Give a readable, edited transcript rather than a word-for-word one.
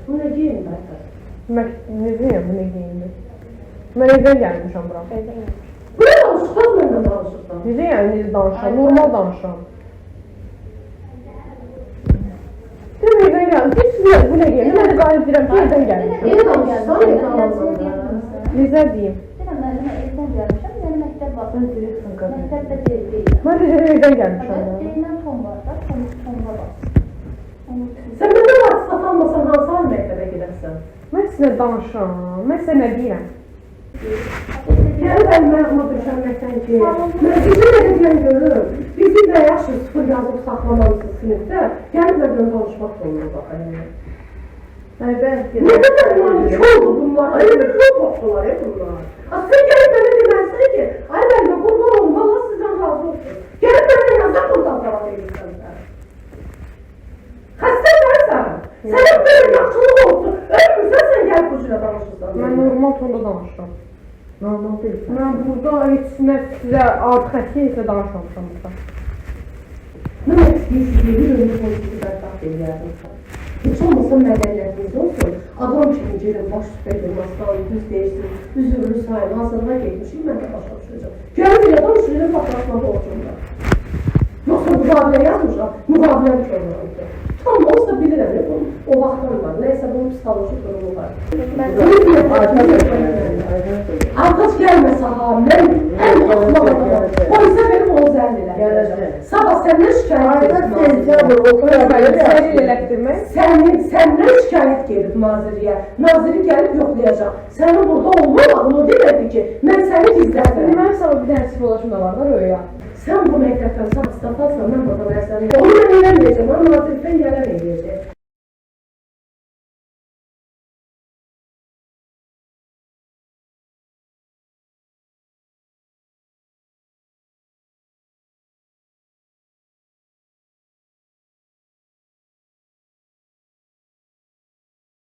Bu ne giyin Berkay? Ne diyeyim, bu ne giyindi? Ben evden gelmişim bura. Bu ne danışıqdan məndən danışıqdan? Necə yəni necə danışam? Normal danışam. Sən evdən gəlmişsin. Heç bu ne giyindi? Mən də qayıb deyirəm ki, evdən gəlmişim. Elə danışsan, evdən alınmalı. Necə deyim? Deyirəm, mən evdən gəlmişəm, mənim məktəb var. Sən deyirsən qadın. Məktəbdə deyil. Mən də dedim evdən gəlmişəm. Evet, deyilən ton var da, tonla var. Sən məndən WhatsApp almasan hansı an məktəbə gedərsən? Mən sizə danışam. Mən sizə nə deyirəm? Yəni mən məğluma düşənməkdən ki, mən sizə nə deyən görürüm. Bizi də yaxşı sıfır yazıb saxlamalısınız sinifdə. Gəlib məndən danışmaq zorunda baxayım. Ne kadar yani çoğuldu bunlar, öyle bir robotlar ya bunlar. Aslında gelip bana demezsin ki, ay ben de kurban olun, Allah sizden razı olsun. Gelip bana yazar buradan tarafa edilsen sen. Hasta sen. Senin böyle yaxşılık olsun, ölmürsen sen gel kuşuna danışırsan. Mən normal tonda danışıram. Normal değil. Mən burada heç nə sizə artıq həqiqətlə danışmamışam burada. Mən istəyirəm, bir ömür politik bərqat edərdim. Heç olmasa mədəniyyətiniz olsun, adam kimi girin, baş süpər edilməzdən, düz deyirsiniz, üzürlü sayın, hazırlığa getmişik, mən də başa düşəcəm. Gəlin elə danışırım, patlatmalı olacaqlar. Yoxsa müqabilə yazmışlar, müqabiləni körməyəcək. Tam olsa bilirəm, o vaxtdan var, neysə bunun psikolojik durumu var. Arqaç gəlməsə ha, mən ən axmaq adamım. Polisə verib onu zərl elə. Sabah səndən şikayət Elətdirmək. Səndən şikayət gedib naziriyə. Naziri gəlib yoxlayacaq. Sənin burada olmamağını o demədi ki, mən səni gizlədirəm. Mən sana bir dənə psixolojim da var da, Röya. Sən bu məktəbdən sağ istafansan, mən burada məsələni. Onu mən eləməyəcəm, mən nazirlikdən gələn eləyəcək.